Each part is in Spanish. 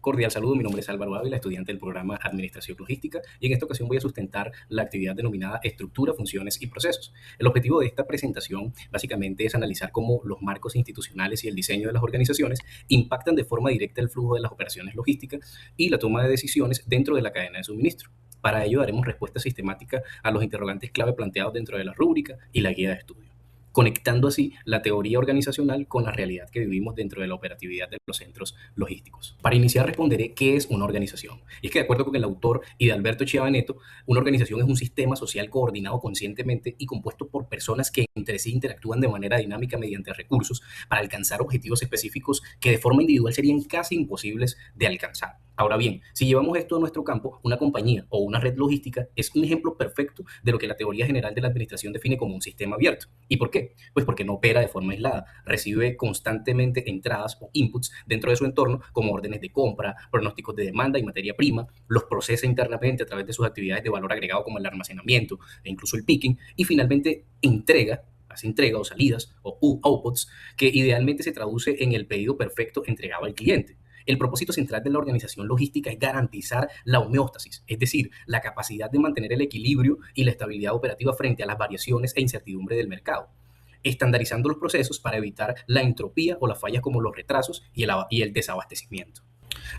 Cordial saludo, mi nombre es Álvaro Ávila, estudiante del programa Administración Logística, y en esta ocasión voy a sustentar la actividad denominada Estructura, Funciones y Procesos. El objetivo de esta presentación básicamente es analizar cómo los marcos institucionales y el diseño de las organizaciones impactan de forma directa el flujo de las operaciones logísticas y la toma de decisiones dentro de la cadena de suministro. Para ello daremos respuesta sistemática a los interrogantes clave planteados dentro de la rúbrica y la guía de estudio, conectando así la teoría organizacional con la realidad que vivimos dentro de la operatividad de los centros logísticos. Para iniciar responderé qué es una organización. Y es que de acuerdo con el autor y de Alberto Chiaveneto, una organización es un sistema social coordinado conscientemente y compuesto por personas que entre sí interactúan de manera dinámica mediante recursos para alcanzar objetivos específicos que de forma individual serían casi imposibles de alcanzar. Ahora bien, si llevamos esto a nuestro campo, una compañía o una red logística es un ejemplo perfecto de lo que la teoría general de la administración define como un sistema abierto. ¿Y por qué? Pues porque no opera de forma aislada, recibe constantemente entradas o inputs dentro de su entorno como órdenes de compra, pronósticos de demanda y materia prima, los procesa internamente a través de sus actividades de valor agregado como el almacenamiento e incluso el picking, y finalmente hace entrega o salidas o outputs que idealmente se traduce en el pedido perfecto entregado al cliente. El propósito central de la organización logística es garantizar la homeostasis, es decir, la capacidad de mantener el equilibrio y la estabilidad operativa frente a las variaciones e incertidumbre del mercado, estandarizando los procesos para evitar la entropía o las fallas como los retrasos y el desabastecimiento.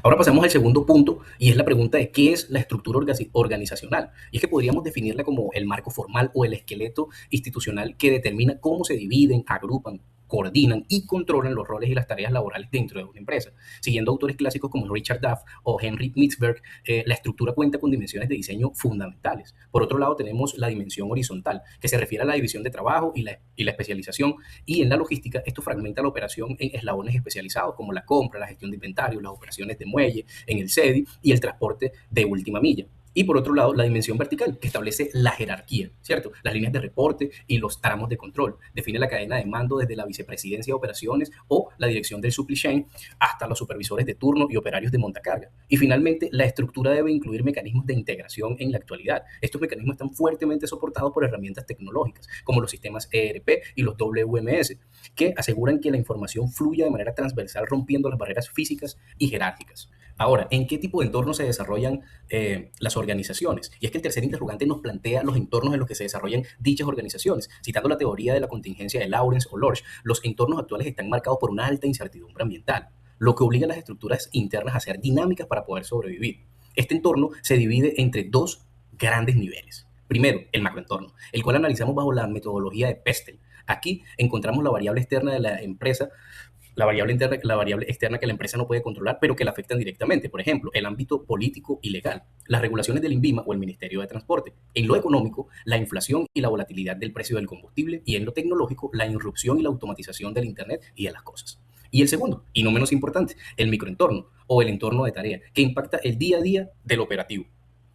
Ahora pasamos al segundo punto y es la pregunta de qué es la estructura organizacional. Y es que podríamos definirla como el marco formal o el esqueleto institucional que determina cómo se dividen, agrupan, coordinan y controlan los roles y las tareas laborales dentro de una empresa. Siguiendo autores clásicos como Richard Duff o Henry Mitzberg, la estructura cuenta con dimensiones de diseño fundamentales. Por otro lado, tenemos la dimensión horizontal, que se refiere a la división de trabajo y la especialización, y en la logística esto fragmenta la operación en eslabones especializados como la compra, la gestión de inventario, las operaciones de muelle, en el CEDI y el transporte de última milla. Y por otro lado, la dimensión vertical, que establece la jerarquía, ¿cierto? Las líneas de reporte y los tramos de control. Define la cadena de mando desde la vicepresidencia de operaciones o la dirección del supply chain hasta los supervisores de turno y operarios de montacarga. Y finalmente, la estructura debe incluir mecanismos de integración en la actualidad. Estos mecanismos están fuertemente soportados por herramientas tecnológicas, como los sistemas ERP y los WMS, que aseguran que la información fluya de manera transversal, rompiendo las barreras físicas y jerárquicas. Ahora, ¿en qué tipo de entornos se desarrollan las organizaciones? Y es que el tercer interrogante nos plantea los entornos en los que se desarrollan dichas organizaciones. Citando la teoría de la contingencia de Lawrence o Lorsch, los entornos actuales están marcados por una alta incertidumbre ambiental, lo que obliga a las estructuras internas a ser dinámicas para poder sobrevivir. Este entorno se divide entre dos grandes niveles. Primero, el macroentorno, el cual analizamos bajo la metodología de Pestel. Aquí encontramos la variable externa de la empresa, la variable externa que la empresa no puede controlar, pero que la afectan directamente. Por ejemplo, el ámbito político y legal, las regulaciones del INVIMA o el Ministerio de Transporte. En lo económico, la inflación y la volatilidad del precio del combustible. Y en lo tecnológico, la irrupción y la automatización del Internet y de las cosas. Y el segundo, y no menos importante, el microentorno o el entorno de tarea, que impacta el día a día del operativo.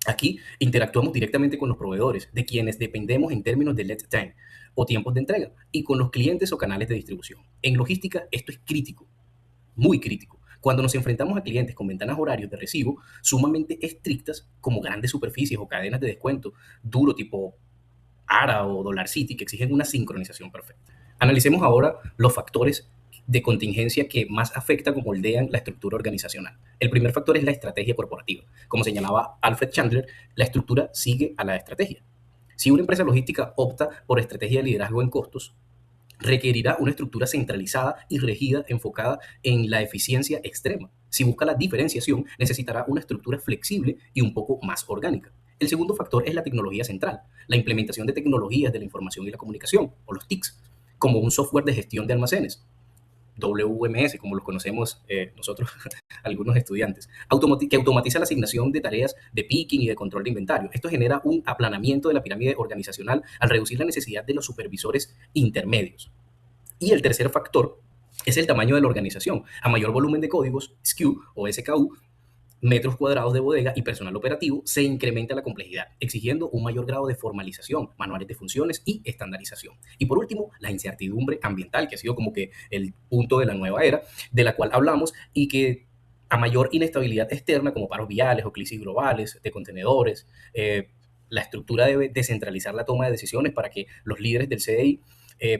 Aquí interactuamos directamente con los proveedores, de quienes dependemos en términos de lead time o tiempos de entrega, y con los clientes o canales de distribución. En logística esto es crítico, muy crítico. Cuando nos enfrentamos a clientes con ventanas horarios de recibo sumamente estrictas, como grandes superficies o cadenas de descuento duro tipo ARA o Dollar City, que exigen una sincronización perfecta. Analicemos ahora los factores de contingencia que más afectan o moldean la estructura organizacional. El primer factor es la estrategia corporativa. Como señalaba Alfred Chandler, la estructura sigue a la estrategia. Si una empresa logística opta por estrategia de liderazgo en costos, requerirá una estructura centralizada y regida enfocada en la eficiencia extrema. Si busca la diferenciación, necesitará una estructura flexible y un poco más orgánica. El segundo factor es la tecnología central, la implementación de tecnologías de la información y la comunicación, o los TICs, como un software de gestión de almacenes, WMS, como los conocemos nosotros, algunos estudiantes, que automatiza la asignación de tareas de picking y de control de inventario. Esto genera un aplanamiento de la pirámide organizacional al reducir la necesidad de los supervisores intermedios. Y el tercer factor es el tamaño de la organización. A mayor volumen de códigos, SKU o SKU, metros cuadrados de bodega y personal operativo, se incrementa la complejidad, exigiendo un mayor grado de formalización, manuales de funciones y estandarización. Y por último, la incertidumbre ambiental, que ha sido como que el punto de la nueva era, de la cual hablamos, y que a mayor inestabilidad externa, como paros viales o crisis globales de contenedores, la estructura debe descentralizar la toma de decisiones para que los líderes del CDI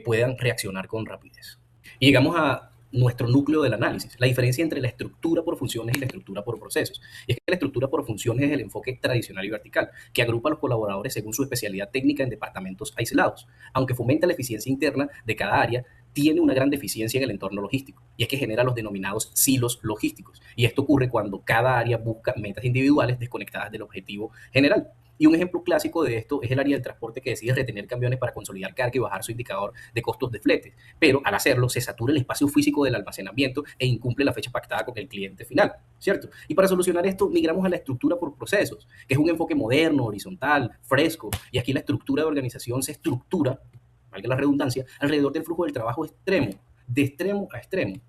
puedan reaccionar con rapidez. Y llegamos a nuestro núcleo del análisis, la diferencia entre la estructura por funciones y la estructura por procesos. Y es que la estructura por funciones es el enfoque tradicional y vertical, que agrupa a los colaboradores según su especialidad técnica en departamentos aislados. Aunque fomenta la eficiencia interna de cada área, tiene una gran deficiencia en el entorno logístico, y es que genera los denominados silos logísticos. Y esto ocurre cuando cada área busca metas individuales desconectadas del objetivo general. Y un ejemplo clásico de esto es el área del transporte que decide retener camiones para consolidar carga y bajar su indicador de costos de flete. Pero al hacerlo, se satura el espacio físico del almacenamiento e incumple la fecha pactada con el cliente final, ¿cierto? Y para solucionar esto, migramos a la estructura por procesos, que es un enfoque moderno, horizontal, fresco. Y aquí la estructura de organización se estructura, valga la redundancia, alrededor del flujo del trabajo extremo, de extremo a extremo,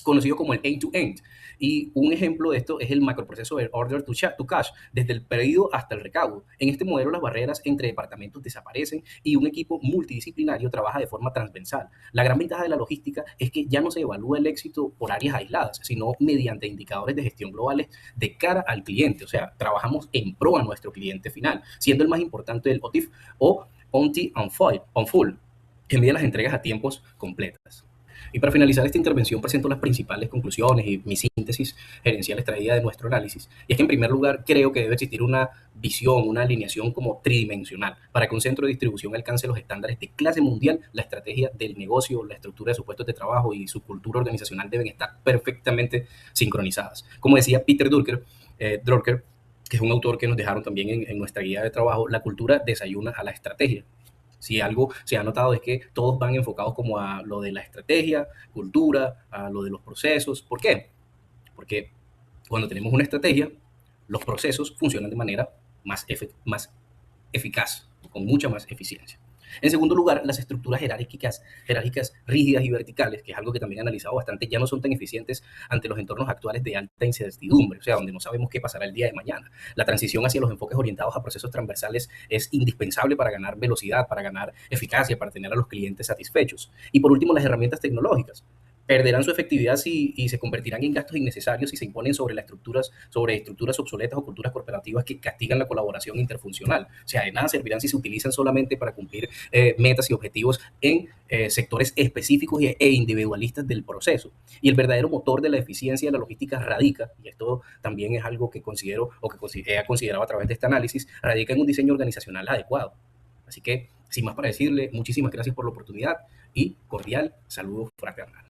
conocido como el end-to-end. Y un ejemplo de esto es el macroproceso de order to cash, desde el pedido hasta el recaudo. En este modelo las barreras entre departamentos desaparecen y un equipo multidisciplinario trabaja de forma transversal. La gran ventaja de la logística es que ya no se evalúa el éxito por áreas aisladas, sino mediante indicadores de gestión globales de cara al cliente. O sea, trabajamos en pro a nuestro cliente final, siendo el más importante el OTIF o on full, que mide las entregas a tiempos completas. Y para finalizar esta intervención presento las principales conclusiones y mi síntesis gerencial extraída de nuestro análisis. Y es que en primer lugar creo que debe existir una visión, una alineación como tridimensional para que un centro de distribución alcance los estándares de clase mundial. La estrategia del negocio, la estructura de sus puestos de trabajo y su cultura organizacional deben estar perfectamente sincronizadas. Como decía Peter Drucker, que es un autor que nos dejaron también en nuestra guía de trabajo, la cultura desayuna a la estrategia. Si algo se ha notado es que todos van enfocados como a lo de la estrategia, cultura, a lo de los procesos. ¿Por qué? Porque cuando tenemos una estrategia, los procesos funcionan de manera más eficaz, con mucha más eficiencia. En segundo lugar, las estructuras jerárquicas rígidas y verticales, que es algo que también he analizado bastante, ya no son tan eficientes ante los entornos actuales de alta incertidumbre, o sea, donde no sabemos qué pasará el día de mañana. La transición hacia los enfoques orientados a procesos transversales es indispensable para ganar velocidad, para ganar eficacia, para tener a los clientes satisfechos. Y por último, las herramientas tecnológicas perderán su efectividad y se convertirán en gastos innecesarios si se imponen sobre estructuras obsoletas o culturas corporativas que castigan la colaboración interfuncional. O sea, de nada servirán si se utilizan solamente para cumplir metas y objetivos en sectores específicos e individualistas del proceso. Y el verdadero motor de la eficiencia de la logística radica, y esto también es algo que considero o que he considerado a través de este análisis, radica en un diseño organizacional adecuado. Así que, sin más para decirle, muchísimas gracias por la oportunidad y cordial saludo fraternal.